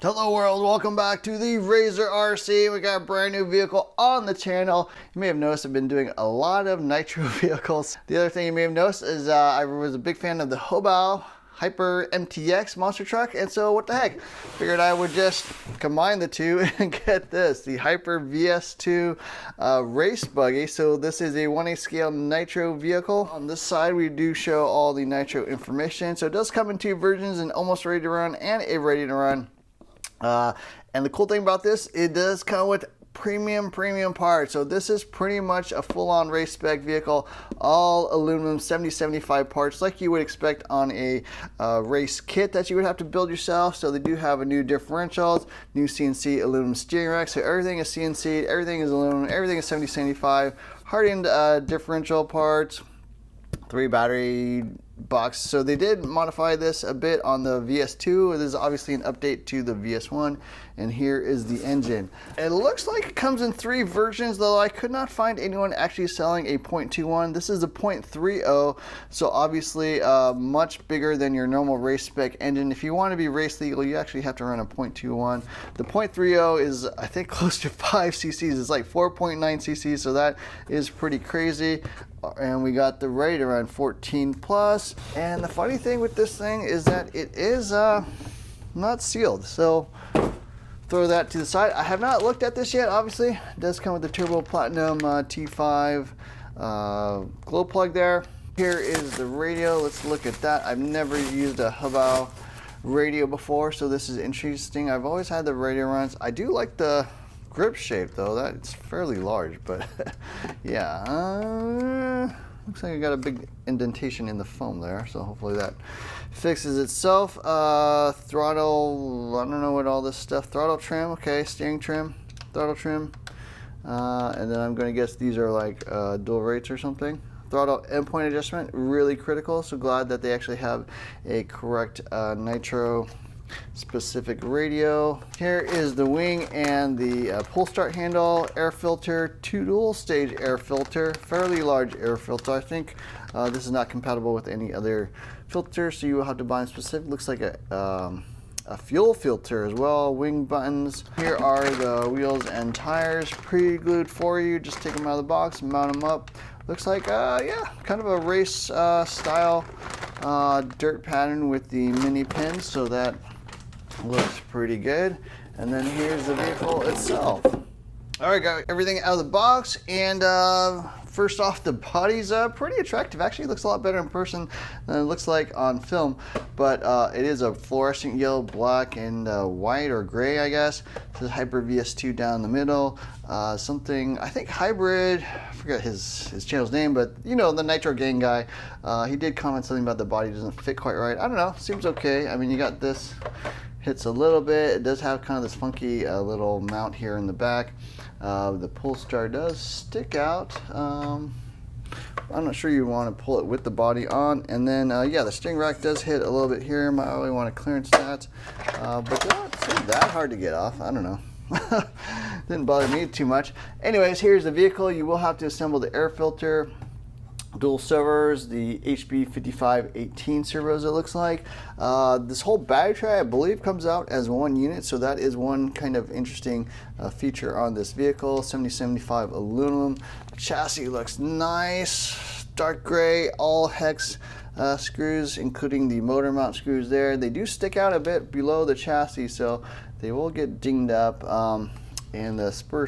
Hello world, welcome back to the Razor RC. We got a brand new vehicle on the channel. You may have noticed I've been doing a lot of Nitro vehicles. The other thing you may have noticed is I was a big fan of the Hobao Hyper MTX monster truck, and so what the heck, figured I would just combine the two and get this, the Hyper VS2 race buggy. So this is a 1/8 scale Nitro vehicle. On this side we do show all the Nitro information. So it does come in two versions, an almost ready to run and a ready to run. And the cool thing about this, it does come with premium parts. So this is pretty much a full-on race spec vehicle, all aluminum 70-75 parts like you would expect on a race kit that you would have to build yourself. So they do have a new differentials, new CNC aluminum steering rack. So everything is CNC, everything is aluminum, everything is 70-75, hardened differential parts, 3 battery box. So they did modify this a bit on the VS2. This is obviously an update to the VS1, and here is the engine. It looks like it comes in 3 versions, though I could not find anyone actually selling a 0.21. This is a 0.30, so obviously much bigger than your normal race spec engine. If you want to be race legal, you actually have to run a 0.21. The 0.30 is, I think, close to 5 cc's. It's like 4.9 cc's, so that is pretty crazy. And we got the ready to run 14 plus. And the funny thing with this thing is that it is not sealed. So throw that to the side. I have not looked at this yet. Obviously, it does come with the Turbo Platinum T5 glow plug there. Here is the radio. Let's look at that. I've never used a Hobao radio before, so this is interesting. I've always had the radio runs. I do like the grip shape though, that's fairly large, but yeah, looks like I got a big indentation in the foam there, so hopefully that fixes itself. Throttle, I don't know what all this stuff, throttle trim, okay, steering trim, throttle trim, and then I'm going to guess these are like dual rates or something. Throttle endpoint adjustment, really critical, so glad that they actually have a correct Nitro specific radio. Here is the wing and the pull start handle, air filter, 2 dual stage air filter, fairly large air filter. I think this is not compatible with any other filter, so you will have to buy a specific. Looks like a fuel filter as well. Wing buttons. Here are the wheels and tires pre-glued for you. Just take them out of the box, mount them up. Looks like yeah, kind of a race style dirt pattern with the mini pins, so that looks pretty good. And then here's the vehicle itself. All right, got everything out of the box, and first off, the body's pretty attractive. Actually, it looks a lot better in person than it looks like on film, but it is a fluorescent yellow, black, and white or gray, I guess. It says Hyper VS2 down the middle. Something, I think hybrid, I forget his channel's name, but you know, the Nitro Gang guy, he did comment something about the body doesn't fit quite right. I don't know, seems okay. I mean, you got this, hits a little bit. It does have kind of this funky little mount here in the back. The pull star does stick out. I'm not sure you want to pull it with the body on. And then, yeah, the steering rack does hit a little bit here. Might really want to clearance that. But it's not that hard to get off. I don't know. Didn't bother me too much. Anyways, here's the vehicle. You will have to assemble the air filter, dual servos, the HB 5518 servos, it looks like. This whole battery tray, I believe, comes out as one unit, so that is one kind of interesting feature on this vehicle. 70-75 aluminum. The chassis looks nice, dark gray, all hex screws, including the motor mount screws there. They do stick out a bit below the chassis, so they will get dinged up, and the spur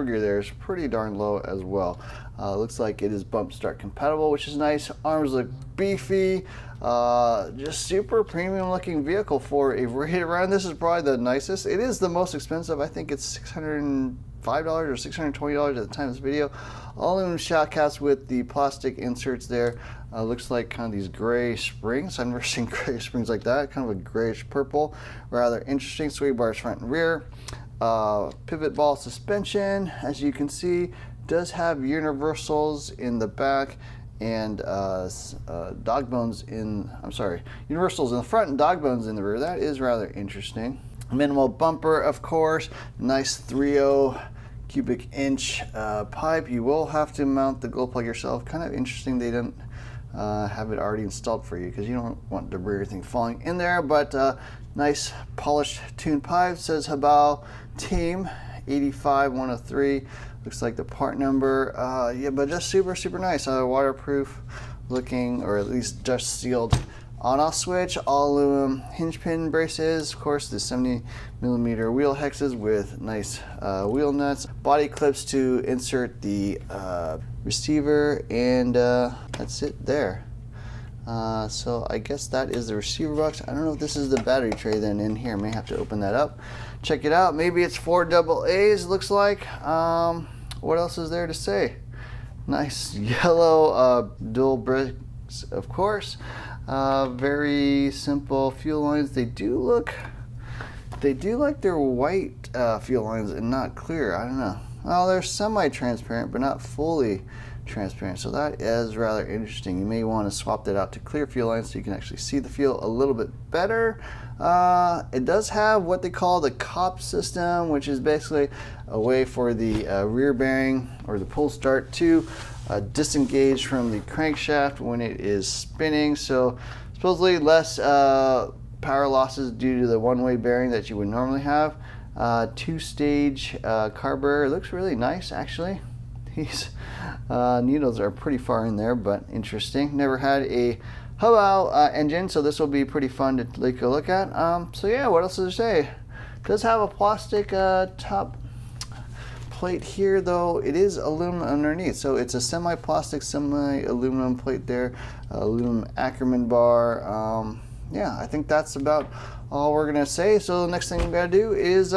gear there is pretty darn low as well. Looks like it is bump start compatible, which is nice. Arms look beefy. Just super premium looking vehicle for a rated around. This is probably the nicest. It is the most expensive. I think it's $605 or $620 at the time of this video. All aluminum shock caps with the plastic inserts there. Looks like kind of these gray springs. I've never seen gray springs like that. Kind of a grayish purple. Rather interesting. Sway bars front and rear. Pivot ball suspension, as you can see, does have universals in the back and dog bones in, I'm sorry, universals in the front and dog bones in the rear. That is rather interesting. Minimal bumper, of course. Nice 3.0 cubic inch pipe. You will have to mount the glow plug yourself. Kind of interesting they didn't have it already installed for you, because you don't want debris or anything falling in there. But nice polished tuned pipe. Says Hobao Team 85103. Looks like the part number. Yeah, but just super nice. Waterproof looking, or at least dust sealed on-off switch. All aluminum hinge pin braces. Of course, the 70mm wheel hexes with nice wheel nuts. Body clips to insert the receiver, and that's it there. So I guess that is the receiver box. I don't know if this is the battery tray then in here. May have to open that up. Check it out. Maybe it's 4 AA's, looks like. What else is there to say? Nice yellow dual bricks, of course. Very simple fuel lines. They do like they're white fuel lines and not clear. I don't know. Well, they're semi-transparent, but not fully transparent. So that is rather interesting. You may want to swap that out to clear fuel lines so you can actually see the fuel a little bit better. It does have what they call the COP system, which is basically a way for the rear bearing or the pull start to disengage from the crankshaft when it is spinning. So supposedly less power losses due to the one-way bearing that you would normally have. 2-stage carburetor. It looks really nice, actually. These needles are pretty far in there, but interesting. Never had a Hobao engine, so this will be pretty fun to take a look at. So yeah, what else does it say? It does have a plastic top plate here, though it is aluminum underneath, so it's a semi-plastic, semi-aluminum plate there. Aluminum Ackerman bar. Yeah, I think that's about all we're gonna say. So the next thing we gotta do is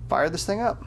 fire this thing up.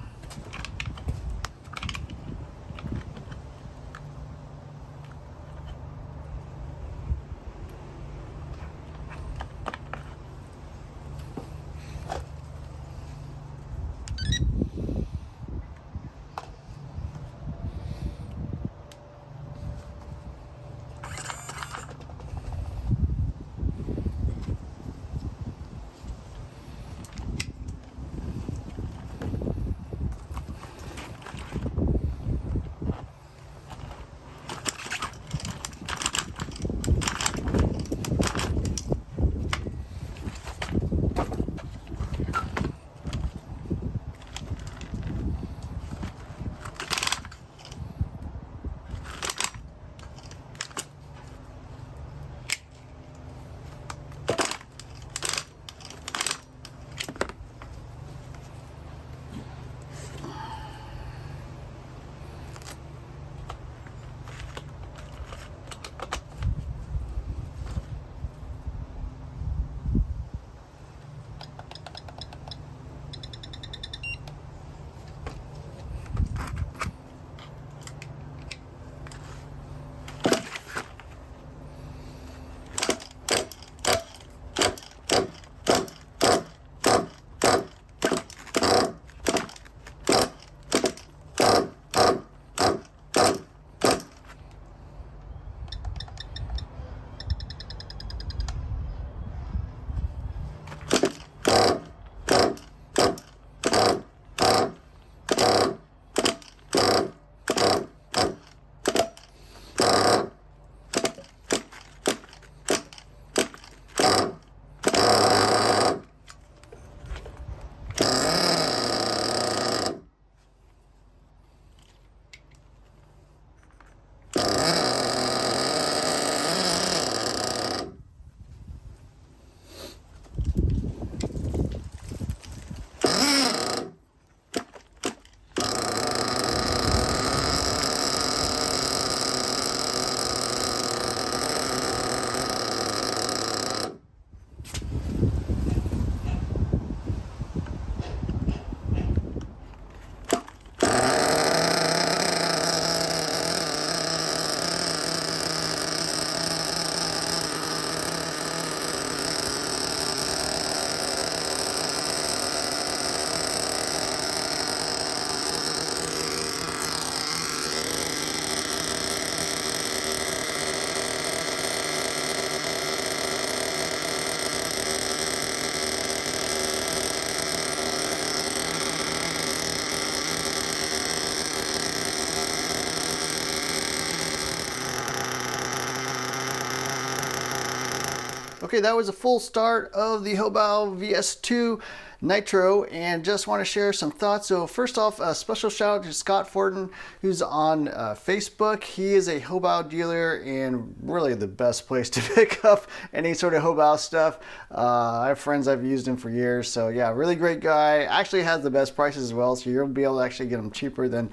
Okay, that was a full start of the Hobao VS2 Nitro, and just want to share some thoughts. So first off, a special shout out to Scott Fortin, who's on Facebook. He is a Hobao dealer and really the best place to pick up any sort of Hobao stuff. I have friends I've used him for years, so yeah, really great guy. Actually has the best prices as well, so you'll be able to actually get them cheaper than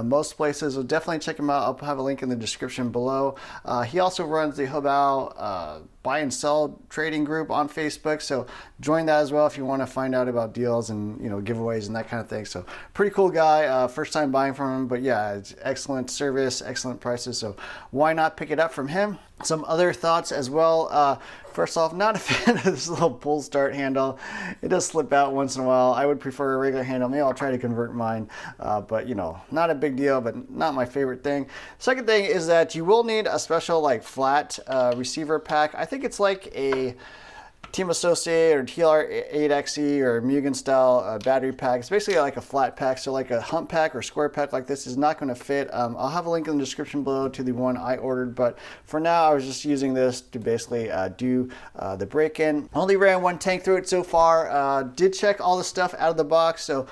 most places. So definitely check him out. I'll have a link in the description below. He also runs the Hobao buy and sell trading group on Facebook, so join that as well if you want to find out about deals and giveaways and that kind of thing. So pretty cool guy. First time buying from him, but yeah, it's excellent service, excellent prices, so why not pick it up from him? Some other thoughts as well. First off, not a fan of this little pull start handle. It does slip out once in a while. I would prefer a regular handle. Maybe I'll try to convert mine, but not a big deal, but not my favorite thing. Second thing is that you will need a special like flat receiver pack. I think it's like a Team Associate or TLR8XE or Mugen style battery pack. It's basically like a flat pack, so like a hump pack or square pack like this is not going to fit. I'll have a link in the description below to the one I ordered, but for now I was just using this to basically do the break-in. Only ran one tank through it so far. Did check all the stuff out of the box, so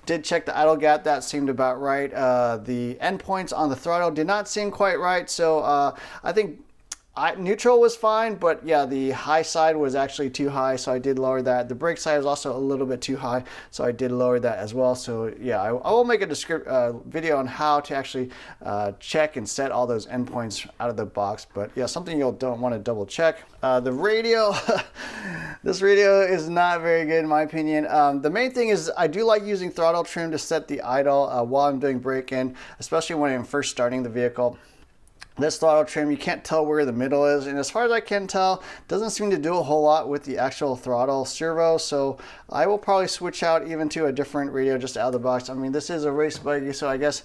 did check the idle gap, that seemed about right. The endpoints on the throttle did not seem quite right, so I think neutral was fine, but yeah, the high side was actually too high, so I did lower that. The brake side was also a little bit too high, so I did lower that as well. So yeah, I will make a video on how to actually check and set all those endpoints out of the box, but yeah, something you'll don't want to double check. The radio, this radio is not very good in my opinion. The main thing is I do like using throttle trim to set the idle while I'm doing break-in, especially when I'm first starting the vehicle. This throttle trim, you can't tell where the middle is, and as far as I can tell, doesn't seem to do a whole lot with the actual throttle servo, so I will probably switch out even to a different radio just out of the box. I mean, this is a race buggy, so I guess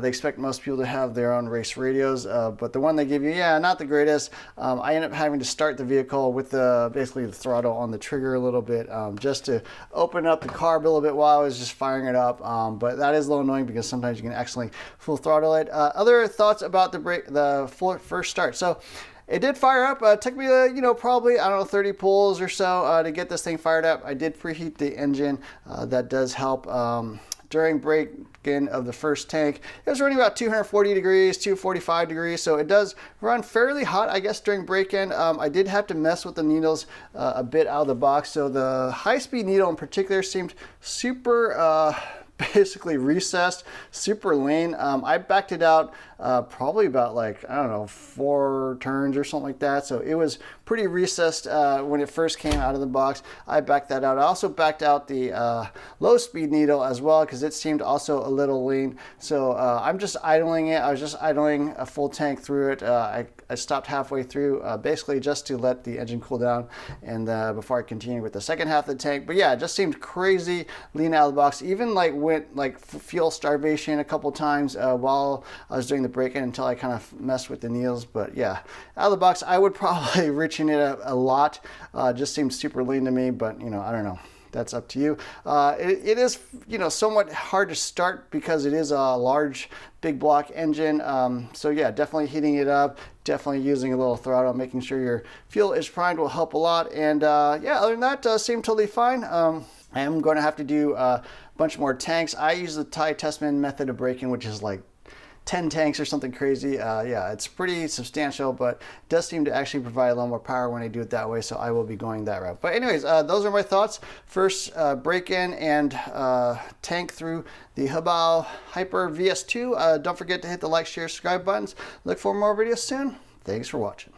they expect most people to have their own race radios, but the one they give you, yeah, not the greatest. I end up having to start the vehicle with basically the throttle on the trigger a little bit, just to open up the carb a little bit while I was just firing it up, but that is a little annoying because sometimes you can accidentally full throttle it. Other thoughts about the first start. So it did fire up. It took me, probably, I don't know, 30 pulls or so to get this thing fired up. I did preheat the engine. That does help. During break-in of the first tank, it was running about 240 degrees, 245 degrees, so it does run fairly hot, I guess, during break-in. I did have to mess with the needles a bit out of the box, so the high-speed needle in particular seemed super basically recessed, super lean. I backed it out probably about like, I don't know, 4 turns or something like that. So it was pretty recessed when it first came out of the box. I backed that out. I also backed out the low speed needle as well because it seemed also a little lean. So I'm just idling it. I was just idling a full tank through it. I stopped halfway through basically just to let the engine cool down and before I continued with the second half of the tank. But yeah, it just seemed crazy lean out of the box. Even like went like fuel starvation a couple times while I was doing the break-in until I kind of messed with the needles. But yeah, out of the box, I would probably richen it a lot. Just seems super lean to me, but I don't know. That's up to you. It is, somewhat hard to start because it is a large, big block engine. So yeah, definitely heating it up, definitely using a little throttle, making sure your fuel is primed will help a lot. And yeah, other than that, seemed totally fine. I am going to have to do a bunch more tanks. I use the Ty Tessman method of braking, which is like 10 tanks or something crazy. Yeah, it's pretty substantial, but it does seem to actually provide a little more power when I do it that way, so I will be going that route. But anyways, those are my thoughts. First break-in and tank through the Hobao Hyper VS2. Don't forget to hit the like, share, subscribe buttons. Look for more videos soon. Thanks for watching.